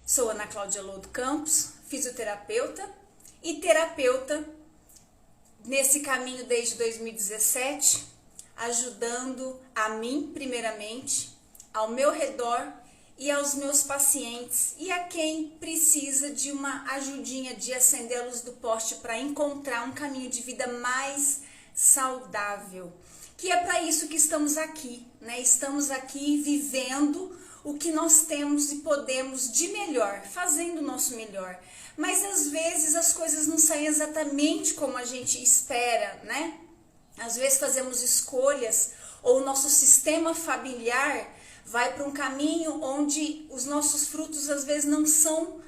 Sou Ana Cláudia Lodo Campos, fisioterapeuta e terapeuta nesse caminho desde 2017, ajudando a mim, primeiramente, ao meu redor e aos meus pacientes e a quem precisa de uma ajudinha de acender a luz do poste para encontrar um caminho de vida mais saudável. Que é para isso que estamos aqui, né? Estamos aqui vivendo o que nós temos e podemos de melhor, fazendo o nosso melhor. Mas às vezes as coisas não saem exatamente como a gente espera, né? Às vezes fazemos escolhas ou o nosso sistema familiar vai para um caminho onde os nossos frutos às vezes não são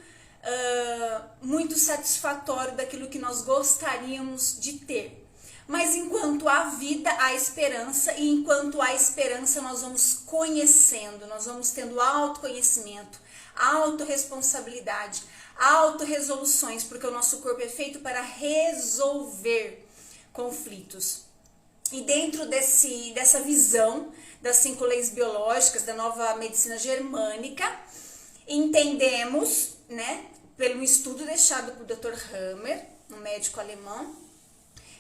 muito satisfatórios daquilo que nós gostaríamos de ter. Mas enquanto há vida, há esperança, e enquanto há esperança nós vamos conhecendo, nós vamos tendo autoconhecimento, autorresponsabilidade, autorresoluções, porque o nosso corpo é feito para resolver conflitos. E dentro dessa visão das 5 leis biológicas da nova medicina germânica, entendemos, né, pelo estudo deixado por Dr. Hammer, um médico alemão,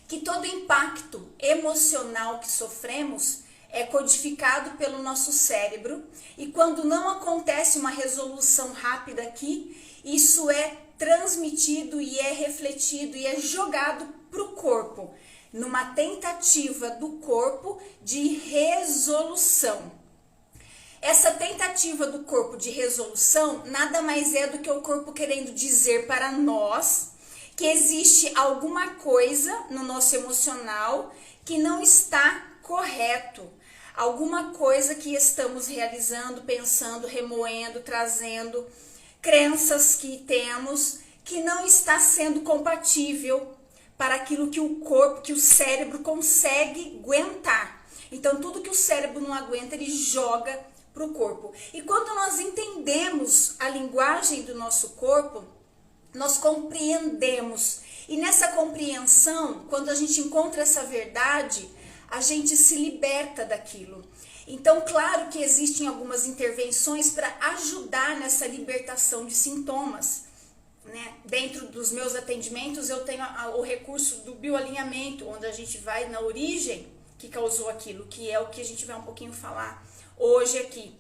que todo impacto emocional que sofremos é codificado pelo nosso cérebro, e quando não acontece uma resolução rápida aqui, isso é transmitido e é refletido e é jogado para o corpo, numa tentativa do corpo de resolução. Essa tentativa do corpo de resolução nada mais é do que o corpo querendo dizer para nós que existe alguma coisa no nosso emocional que não está correto, alguma coisa que estamos realizando, pensando, remoendo, trazendo, crenças que temos que não está sendo compatível para aquilo que o corpo, que o cérebro consegue aguentar. Então tudo que o cérebro não aguenta, ele joga para o corpo. E quando nós entendemos a linguagem do nosso corpo, nós compreendemos, e nessa compreensão, quando a gente encontra essa verdade, a gente se liberta daquilo. Então, claro que existem algumas intervenções para ajudar nessa libertação de sintomas, né? Dentro dos meus atendimentos, eu tenho o recurso do bioalinhamento, onde a gente vai na origem que causou aquilo, que é o que a gente vai um pouquinho falar hoje aqui.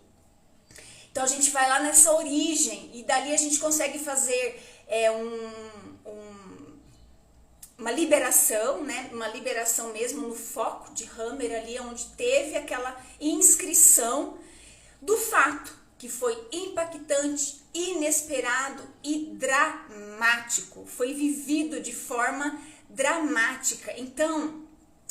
Então, a gente vai lá nessa origem, e dali a gente consegue fazer uma liberação, né? Uma liberação mesmo no foco de Hammer ali, onde teve aquela inscrição do fato que foi impactante, inesperado e dramático. Foi vivido de forma dramática. Então,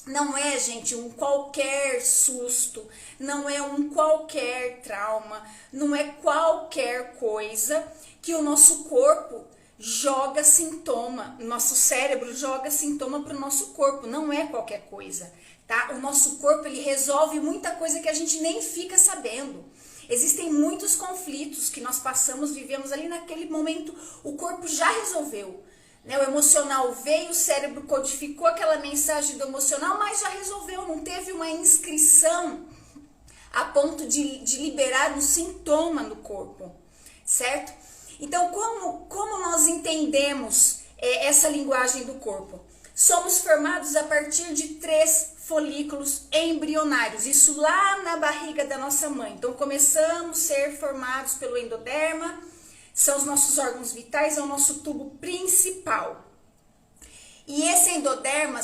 não é, gente, um qualquer susto, não é um qualquer trauma, não é qualquer coisa que o nosso corpo joga sintoma, nosso cérebro joga sintoma para o nosso corpo, não é qualquer coisa, tá? O nosso corpo, ele resolve muita coisa que a gente nem fica sabendo. Existem muitos conflitos que nós passamos, vivemos ali naquele momento, o corpo já resolveu, né? O emocional veio, o cérebro codificou aquela mensagem do emocional, mas já resolveu, não teve uma inscrição a ponto de liberar um sintoma no corpo, certo? Então, como nós entendemos essa linguagem do corpo? Somos formados a partir de 3 folículos embrionários, isso lá na barriga da nossa mãe. Então, começamos a ser formados pelo endoderma, são os nossos órgãos vitais, é o nosso tubo principal. E esse endoderma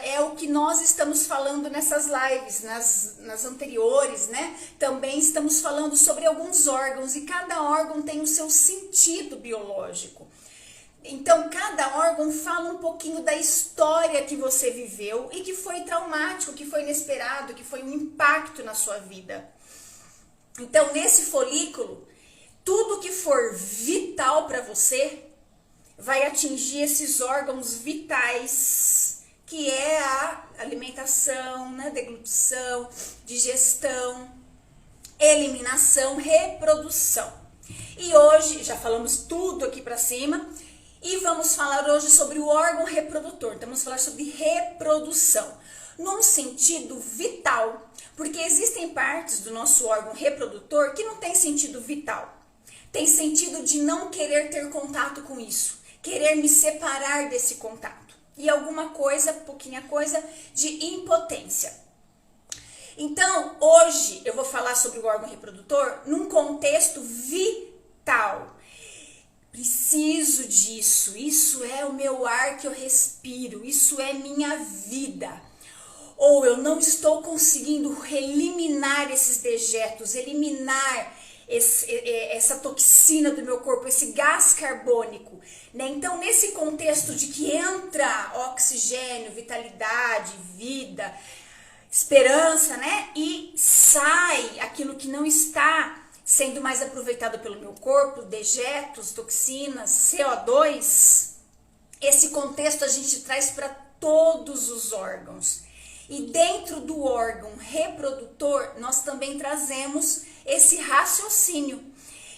é o que nós estamos falando nessas lives, nas anteriores, né? Também estamos falando sobre alguns órgãos, e cada órgão tem o seu sentido biológico. Então, cada órgão fala um pouquinho da história que você viveu e que foi traumático, que foi inesperado, que foi um impacto na sua vida. Então, nesse folículo, tudo que for vital para você vai atingir esses órgãos vitais, que é a alimentação, né, deglutição, digestão, eliminação, reprodução. E hoje, já falamos tudo aqui para cima, e vamos falar hoje sobre o órgão reprodutor. Então, vamos falar sobre reprodução, num sentido vital, porque existem partes do nosso órgão reprodutor que não tem sentido vital. tem sentido de não querer ter contato com isso, querer me separar desse contato. E alguma coisa, pouquinha coisa, de impotência. Então, hoje eu vou falar sobre o órgão reprodutor num contexto vital. Preciso disso, isso é o meu ar que eu respiro, isso é minha vida. Ou eu não estou conseguindo eliminar esses dejetos, eliminar essa toxina do meu corpo, esse gás carbônico, né? Então, nesse contexto de que entra oxigênio, vitalidade, vida, esperança, né? E sai aquilo que não está sendo mais aproveitado pelo meu corpo, dejetos, toxinas, CO2, esse contexto a gente traz para todos os órgãos. E dentro do órgão reprodutor, nós também trazemos esse raciocínio.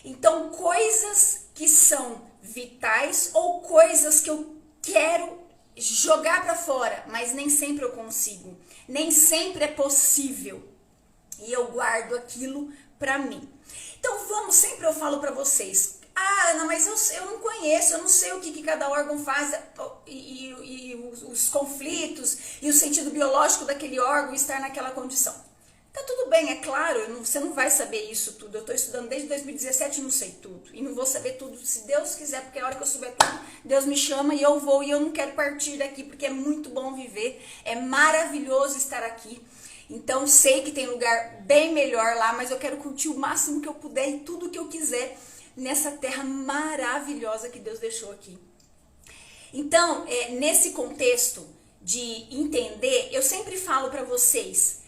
Então, coisas que são vitais ou coisas que eu quero jogar para fora, mas nem sempre eu consigo, nem sempre é possível. E eu guardo aquilo para mim. Então, sempre eu falo para vocês, Ana, mas eu não conheço, eu não sei o que cada órgão faz e os conflitos e o sentido biológico daquele órgão estar naquela condição. Tá tudo bem, é claro, você não vai saber isso tudo. Eu estou estudando desde 2017 e não sei tudo. E não vou saber tudo se Deus quiser, porque a hora que eu souber tudo, Deus me chama e eu vou. E eu não quero partir daqui, porque é muito bom viver, é maravilhoso estar aqui. Então, sei que tem lugar bem melhor lá, mas eu quero curtir o máximo que eu puder e tudo que eu quiser nessa terra maravilhosa que Deus deixou aqui. Então, nesse contexto de entender, eu sempre falo para vocês,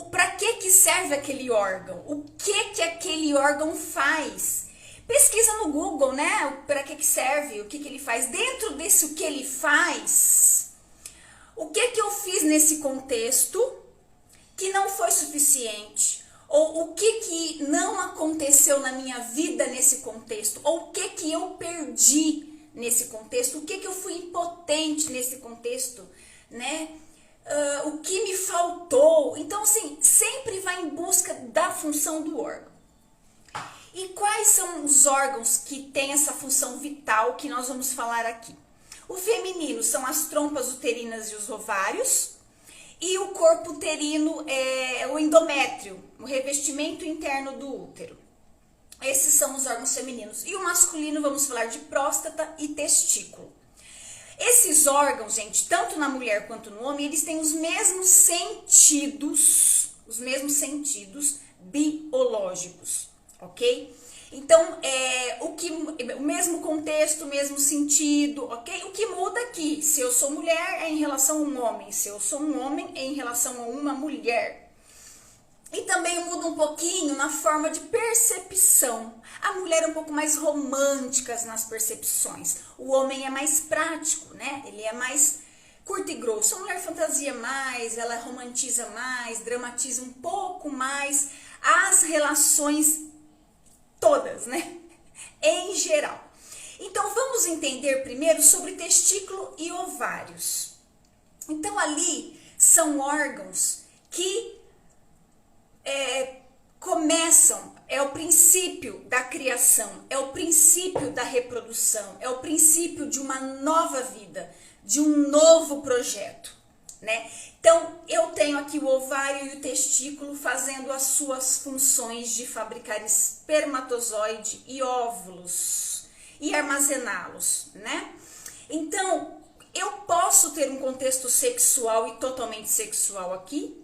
para que serve aquele órgão? O que aquele órgão faz? Pesquisa no Google, né? Para que serve? O que ele faz? Dentro desse o que ele faz, o que eu fiz nesse contexto que não foi suficiente? Ou o que não aconteceu na minha vida nesse contexto? Ou o que eu perdi nesse contexto? O que eu fui impotente nesse contexto, né? O que me faltou? Então, assim, sempre vai em busca da função do órgão. E quais são os órgãos que têm essa função vital que nós vamos falar aqui? O feminino são as trompas uterinas e os ovários. E o corpo uterino é o endométrio, o revestimento interno do útero. Esses são os órgãos femininos. E o masculino, vamos falar de próstata e testículo. Esses órgãos, gente, tanto na mulher quanto no homem, eles têm os mesmos sentidos biológicos, ok? Então, o mesmo contexto, o mesmo sentido, ok? O que muda aqui, se eu sou mulher, é em relação a um homem. Se eu sou um homem, é em relação a uma mulher. E também muda um pouquinho na forma de percepção. A mulher é um pouco mais romântica nas percepções. O homem é mais prático, né? Ele é mais curto e grosso. A mulher fantasia mais, ela romantiza mais, dramatiza um pouco mais as relações todas, né? Em geral. Então, vamos entender primeiro sobre testículo e ovários. Então, ali são órgãos que começam, é o princípio da criação, é o princípio da reprodução, é o princípio de uma nova vida, de um novo projeto, né? Então, eu tenho aqui o ovário e o testículo fazendo as suas funções de fabricar espermatozoide e óvulos e armazená-los, né? Então, eu posso ter um contexto sexual e totalmente sexual aqui,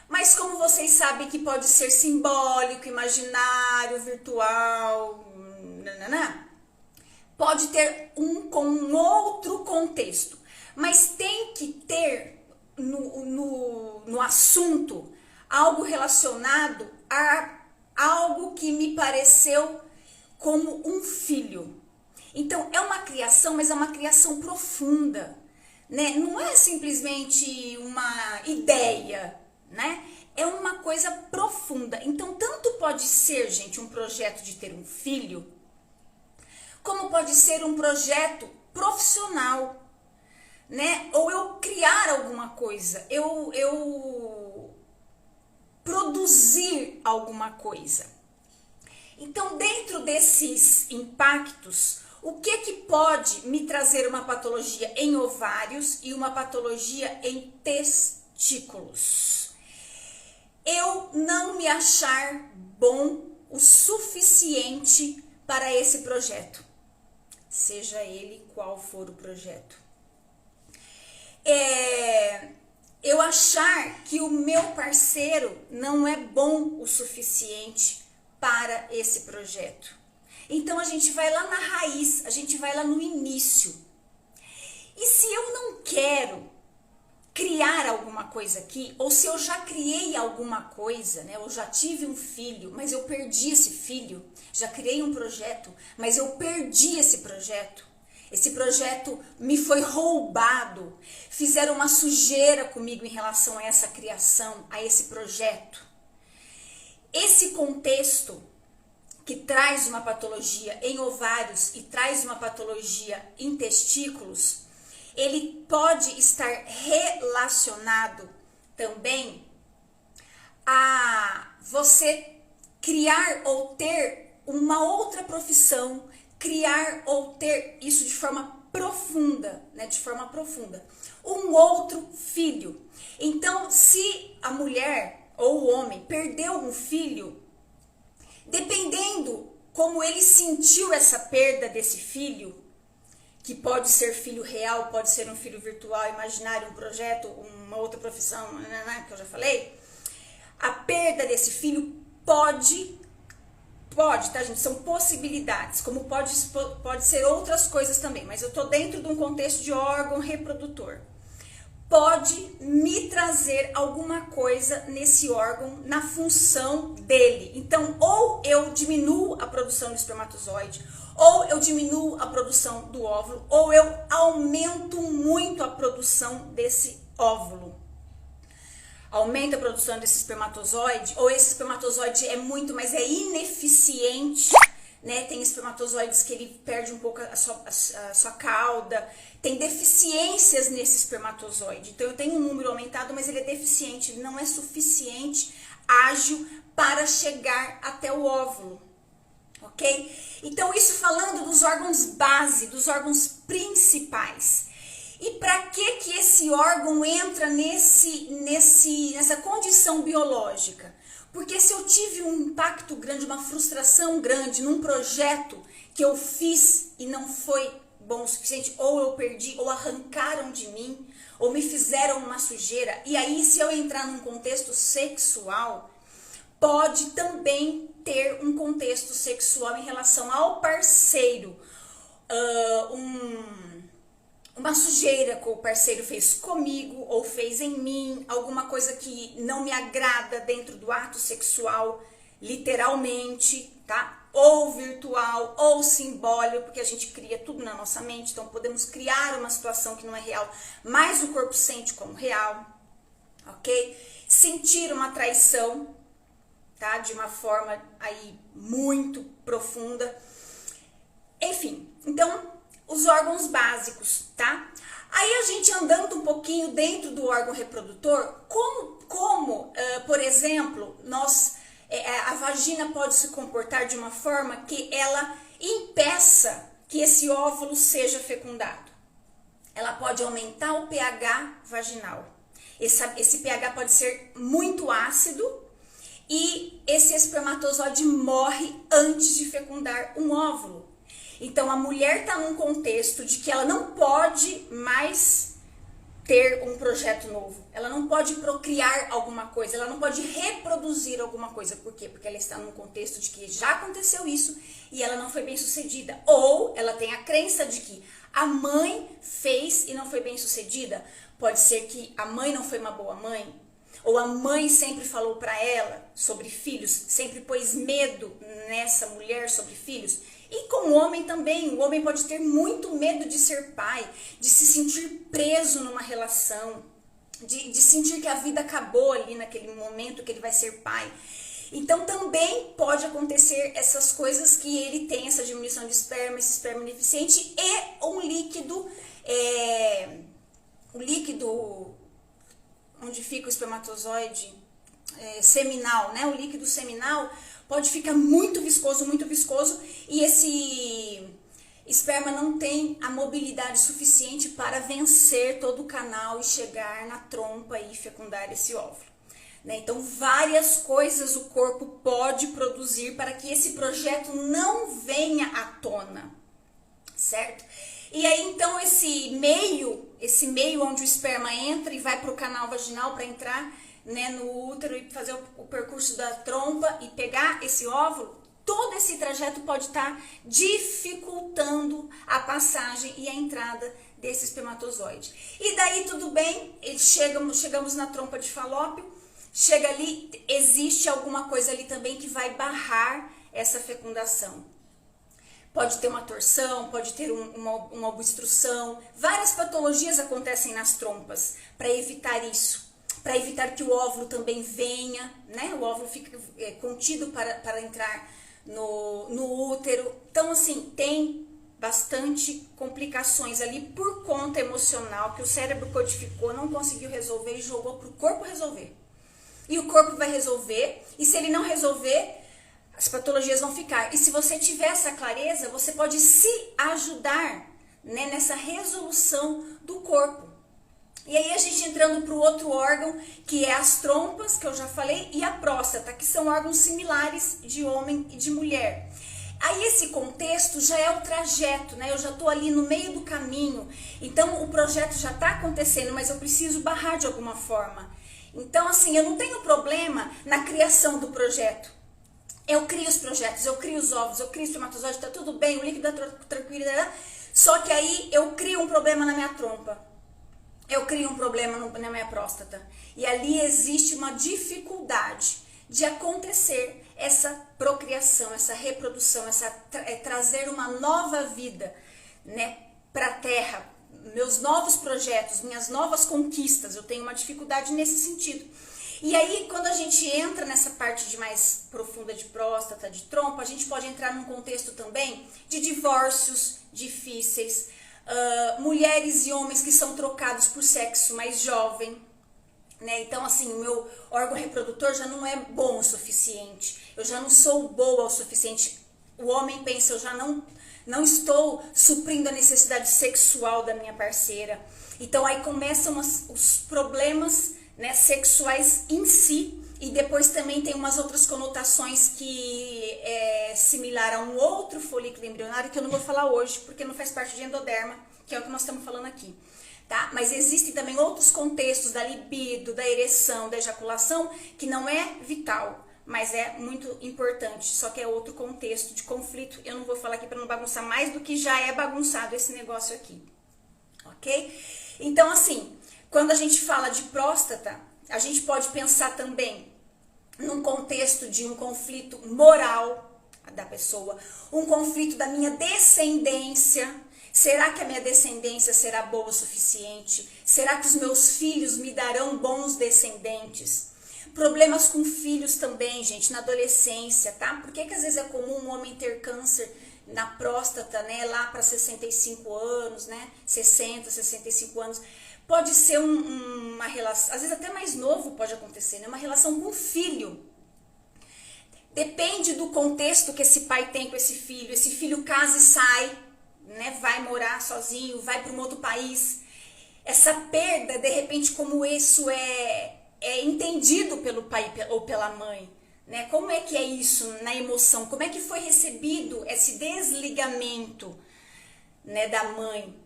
mas como vocês sabem que pode ser simbólico, imaginário, virtual, pode ter com um outro contexto, mas tem que ter no assunto algo relacionado a algo que me pareceu como um filho. Então, é uma criação, mas é uma criação profunda, né? Não é simplesmente uma ideia, né? É uma coisa profunda. Então, tanto pode ser, gente, um projeto de ter um filho, como pode ser um projeto profissional, né? Ou eu criar alguma coisa, eu produzir alguma coisa. Então, dentro desses impactos, o que pode me trazer uma patologia em ovários e uma patologia em testículos? Eu não me achar bom o suficiente para esse projeto, seja ele qual for o projeto. Eu achar que o meu parceiro não é bom o suficiente para esse projeto. Então a gente vai lá na raiz, a gente vai lá no início. E se eu não quero criar alguma coisa aqui, ou se eu já criei alguma coisa, né? Eu já tive um filho, mas eu perdi esse filho. Já criei um projeto, mas eu perdi esse projeto. Esse projeto me foi roubado. Fizeram uma sujeira comigo em relação a essa criação, a esse projeto. Esse contexto que traz uma patologia em ovários e traz uma patologia em testículos, ele pode estar relacionado também a você criar ou ter uma outra profissão, criar ou ter isso de forma profunda, né, de forma profunda, um outro filho. Então, se a mulher ou o homem perdeu um filho, dependendo como ele sentiu essa perda desse filho, que pode ser filho real, pode ser um filho virtual, imaginário, um projeto, uma outra profissão, que eu já falei, a perda desse filho pode, tá, gente? São possibilidades, como pode ser outras coisas também, mas eu tô dentro de um contexto de órgão reprodutor. Pode me trazer alguma coisa nesse órgão, na função dele. Então, ou eu diminuo a produção do espermatozoide, ou eu diminuo a produção do óvulo, ou eu aumento muito a produção desse óvulo. Aumenta a produção desse espermatozoide, ou esse espermatozoide é muito, mas é ineficiente, né? Tem espermatozoides que ele perde um pouco a sua cauda, tem deficiências nesse espermatozoide. Então eu tenho um número aumentado, mas ele é deficiente, ele não é suficiente, ágil para chegar até o óvulo, ok? Então isso falando dos órgãos base, dos órgãos principais. E para que esse órgão entra nessa condição biológica? Porque se eu tive um impacto grande, uma frustração grande num projeto que eu fiz e não foi bom o suficiente, ou eu perdi, ou arrancaram de mim, ou me fizeram uma sujeira, e aí se eu entrar num contexto sexual, pode também ter um contexto sexual em relação ao parceiro, uma sujeira que o parceiro fez comigo ou fez em mim, alguma coisa que não me agrada dentro do ato sexual, literalmente, tá? Ou virtual, ou simbólico, porque a gente cria tudo na nossa mente, então podemos criar uma situação que não é real, mas o corpo sente como real, ok? Sentir uma traição, tá? De uma forma aí muito profunda. Enfim, então os órgãos básicos, tá? Aí a gente andando um pouquinho dentro do órgão reprodutor, por exemplo, a vagina pode se comportar de uma forma que ela impeça que esse óvulo seja fecundado. Ela pode aumentar o pH vaginal. Esse pH pode ser muito ácido e esse espermatozoide morre antes de fecundar um óvulo. Então a mulher está num contexto de que ela não pode mais ter um projeto novo, ela não pode procriar alguma coisa, ela não pode reproduzir alguma coisa. Por quê? Porque ela está num contexto de que já aconteceu isso e ela não foi bem sucedida. Ou ela tem a crença de que a mãe fez e não foi bem sucedida. Pode ser que a mãe não foi uma boa mãe, ou a mãe sempre falou para ela sobre filhos, sempre pôs medo nessa mulher sobre filhos. E com o homem também, o homem pode ter muito medo de ser pai, de se sentir preso numa relação, de sentir que a vida acabou ali naquele momento que ele vai ser pai. Então também pode acontecer essas coisas que ele tem essa diminuição de esperma, esse esperma ineficiente e um líquido, o líquido onde fica o espermatozoide seminal, né? O líquido seminal pode ficar muito viscoso, e esse esperma não tem a mobilidade suficiente para vencer todo o canal e chegar na trompa e fecundar esse óvulo. Né? Então, várias coisas o corpo pode produzir para que esse projeto não venha à tona, certo? E aí, então, esse meio onde o esperma entra e vai para o canal vaginal para entrar, né, no útero e fazer o percurso da trompa e pegar esse óvulo, todo esse trajeto pode estar dificultando a passagem e a entrada desse espermatozoide. E daí tudo bem, chegamos na trompa de Falópio, chega ali, existe alguma coisa ali também que vai barrar essa fecundação. Pode ter uma torção, pode ter uma obstrução, várias patologias acontecem nas trompas para evitar isso. Para evitar que o óvulo também venha, né? O óvulo fica contido para entrar no útero. Então, assim, tem bastante complicações ali por conta emocional que o cérebro codificou, não conseguiu resolver e jogou para o corpo resolver. E o corpo vai resolver, e se ele não resolver, as patologias vão ficar. E se você tiver essa clareza, você pode se ajudar, né, nessa resolução do corpo. E aí a gente entrando para o outro órgão, que é as trompas, que eu já falei, e a próstata, que são órgãos similares de homem e de mulher. Aí esse contexto já é o trajeto, né? Eu já estou ali no meio do caminho, então o projeto já está acontecendo, mas eu preciso barrar de alguma forma. Então, assim, eu não tenho problema na criação do projeto. Eu crio os projetos, eu crio os óvulos, eu crio o espermatozoide, tá tudo bem, o líquido está tranquilo, só que aí eu crio um problema na minha trompa. Eu crio um problema na minha próstata. E ali existe uma dificuldade de acontecer essa procriação, essa reprodução, trazer uma nova vida, né, para a Terra, meus novos projetos, minhas novas conquistas. Eu tenho uma dificuldade nesse sentido. E aí, quando a gente entra nessa parte de mais profunda de próstata, de trompa, a gente pode entrar num contexto também de divórcios difíceis, mulheres e homens que são trocados por sexo mais jovem, né? Então, assim, o meu órgão reprodutor já não é bom o suficiente, eu já não sou boa o suficiente. O homem pensa, eu já não estou suprindo a necessidade sexual da minha parceira. Então, aí começam os problemas, né, sexuais em si, e depois também tem umas outras conotações que é similar a um outro folículo embrionário que eu não vou falar hoje, porque não faz parte de endoderma, que é o que nós estamos falando aqui, tá? Mas existem também outros contextos da libido, da ereção, da ejaculação, que não é vital, mas é muito importante, só que é outro contexto de conflito. Eu não vou falar aqui para não bagunçar mais do que já é bagunçado esse negócio aqui, ok? Então, assim, quando a gente fala de próstata, a gente pode pensar também num contexto de um conflito moral da pessoa, um conflito da minha descendência. Será que a minha descendência será boa o suficiente? Será que os meus filhos me darão bons descendentes? Problemas com filhos também, gente, na adolescência, tá? Por que às vezes é comum um homem ter câncer na próstata, né, lá para 65 anos, né, 60, 65 anos? Pode ser uma relação, às vezes até mais novo pode acontecer, né? Uma relação com o filho. Depende do contexto que esse pai tem com esse filho casa e sai, né? Vai morar sozinho, vai para um outro país. Essa perda, de repente, como isso é entendido pelo pai ou pela mãe, né? Como é que é isso na emoção? Como é que foi recebido esse desligamento, né, da mãe?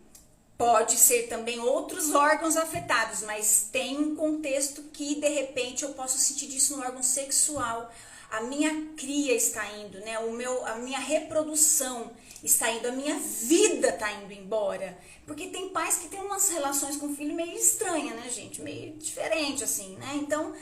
Pode ser também outros órgãos afetados, mas tem um contexto que, de repente, eu posso sentir isso no órgão sexual. A minha cria está indo, né? A minha reprodução está indo, a minha vida está indo embora. Porque tem pais que têm umas relações com o filho meio estranhas, né, gente? Meio diferente, assim, né? Então,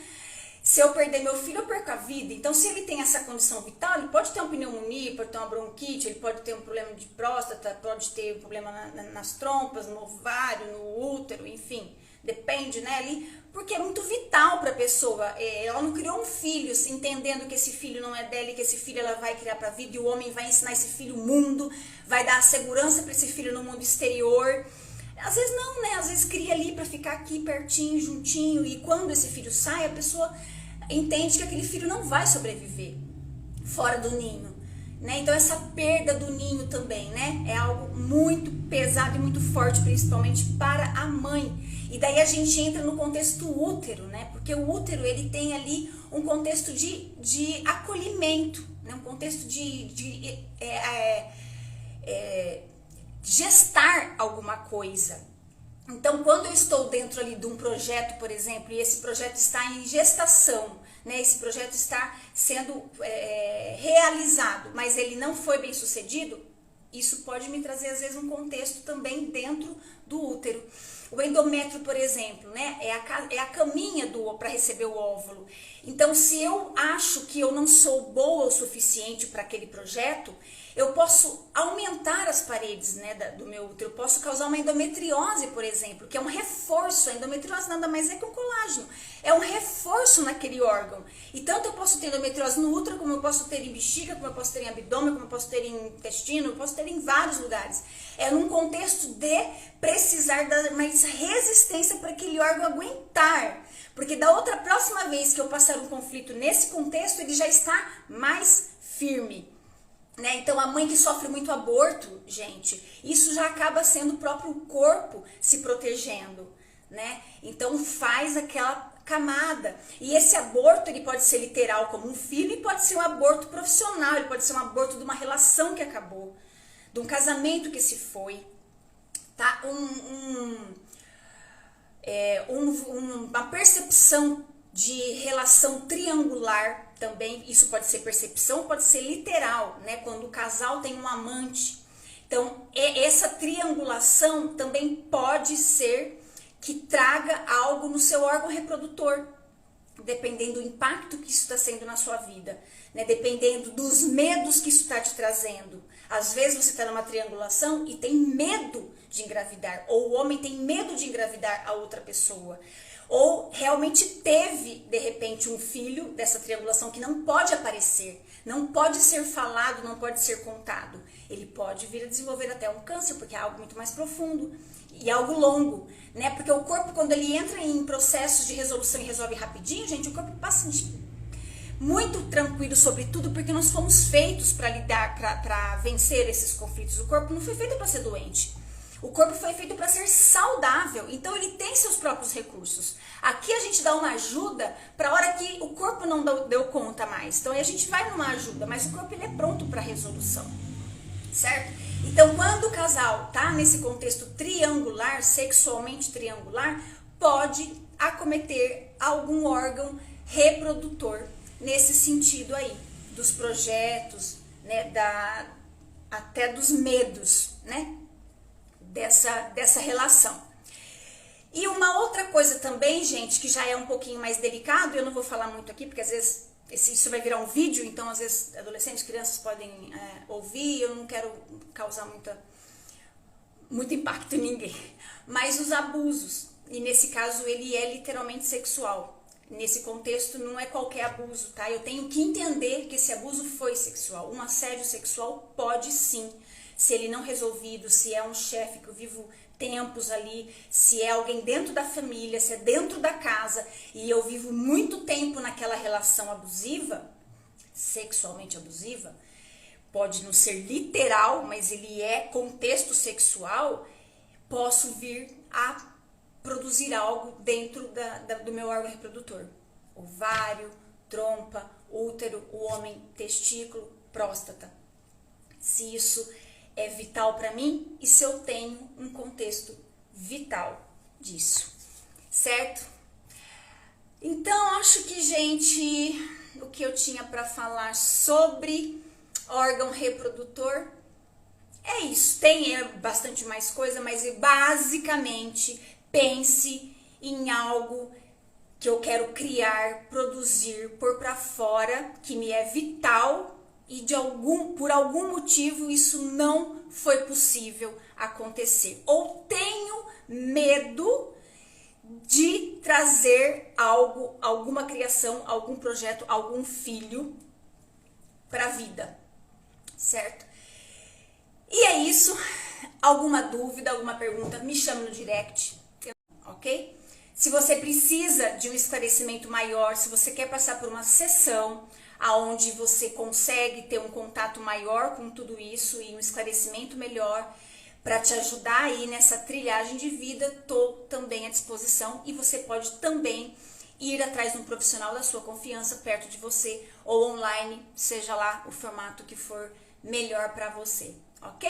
se eu perder meu filho, eu perco a vida. Então, se ele tem essa condição vital, ele pode ter uma pneumonia, pode ter uma bronquite, ele pode ter um problema de próstata, pode ter um problema nas trompas, no ovário, no útero, enfim. Depende, né, ali, porque é muito vital para a pessoa. Ela não criou um filho entendendo que esse filho não é dela e que esse filho ela vai criar para a vida, e o homem vai ensinar esse filho o mundo, vai dar segurança para esse filho no mundo exterior. Às vezes não, né? Às vezes cria ali para ficar aqui pertinho, juntinho, e quando esse filho sai, a pessoa entende que aquele filho não vai sobreviver. fora do ninho, né? Então essa perda do ninho também, né, é algo muito pesado e muito forte, principalmente para a mãe. E daí a gente entra no contexto útero, né? Porque o útero, ele tem ali um contexto de acolhimento, né? Um contexto de gestar alguma coisa. Então, quando eu estou dentro ali de um projeto, por exemplo, e esse projeto está em gestação, né? Esse projeto está sendo realizado, mas ele não foi bem sucedido, isso pode me trazer, às vezes, um contexto também dentro do útero. O endométrio, por exemplo, né, é a caminha para receber o óvulo. Então, se eu acho que eu não sou boa o suficiente para aquele projeto, eu posso aumentar as paredes, né, do meu útero. Eu posso causar uma endometriose, por exemplo, que é um reforço. A endometriose nada mais é que um colágeno. É um reforço naquele órgão. E tanto eu posso ter endometriose no útero, como eu posso ter em bexiga, como eu posso ter em abdômen, como eu posso ter em intestino, eu posso ter em vários lugares. É num contexto de precisar dar mais resistência para aquele órgão aguentar. Porque da próxima vez que eu passar um conflito nesse contexto, ele já está mais firme. Né? Então, a mãe que sofre muito aborto, gente, isso já acaba sendo o próprio corpo se protegendo, né? Então, faz aquela camada. E esse aborto, ele pode ser literal como um filho, e pode ser um aborto profissional, ele pode ser um aborto de uma relação que acabou, de um casamento que se foi, tá? Uma percepção de relação triangular também, isso pode ser percepção, pode ser literal, né? Quando o casal tem um amante. Então, essa triangulação também pode ser que traga algo no seu órgão reprodutor, dependendo do impacto que isso está sendo na sua vida, né? Dependendo dos medos que isso está te trazendo. Às vezes você está numa triangulação e tem medo de engravidar, ou o homem tem medo de engravidar a outra pessoa. Ou realmente teve, de repente, um filho dessa triangulação que não pode aparecer, não pode ser falado, não pode ser contado. Ele pode vir a desenvolver até um câncer, porque é algo muito mais profundo e algo longo, né? Porque o corpo, quando ele entra em processos de resolução e resolve rapidinho, gente, o corpo passa muito tranquilo sobre tudo, porque nós fomos feitos para lidar, para vencer esses conflitos. O corpo não foi feito para ser doente. O corpo foi feito para ser saudável, então ele tem seus próprios recursos. Aqui a gente dá uma ajuda para a hora que o corpo não deu conta mais. Então aí a gente vai numa ajuda, mas o corpo ele é pronto para resolução, certo? Então quando o casal tá nesse contexto triangular, sexualmente triangular, pode acometer algum órgão reprodutor nesse sentido aí, dos projetos, né, até dos medos, né? Dessa relação. E uma outra coisa também, gente, que já é um pouquinho mais delicado, eu não vou falar muito aqui, porque às vezes isso vai virar um vídeo, então às vezes adolescentes, crianças podem ouvir, eu não quero causar muito impacto em ninguém. Mas os abusos, e nesse caso ele é literalmente sexual. Nesse contexto não é qualquer abuso, tá? Eu tenho que entender que esse abuso foi sexual. Um assédio sexual pode sim, se ele não resolvido, se é um chefe que eu vivo tempos ali, se é alguém dentro da família, se é dentro da casa, e eu vivo muito tempo naquela relação abusiva, sexualmente abusiva, pode não ser literal, mas ele é contexto sexual, posso vir a produzir algo dentro do meu órgão reprodutor. Ovário, trompa, útero, o homem, testículo, próstata. Se isso é vital para mim e se eu tenho um contexto vital disso, certo? Então, acho que, gente, o que eu tinha para falar sobre órgão reprodutor é isso. Tem bastante mais coisa, mas basicamente pense em algo que eu quero criar, produzir, pôr para fora, que me é vital, e por algum motivo isso não foi possível acontecer. Ou tenho medo de trazer algo, alguma criação, algum projeto, algum filho para a vida, certo? E é isso. Alguma dúvida, alguma pergunta, me chame no direct, ok? Se você precisa de um esclarecimento maior, se você quer passar por uma sessão, aonde você consegue ter um contato maior com tudo isso e um esclarecimento melhor para te ajudar aí nessa trilhagem de vida. Tô também à disposição e você pode também ir atrás de um profissional da sua confiança perto de você ou online, seja lá o formato que for melhor para você, ok?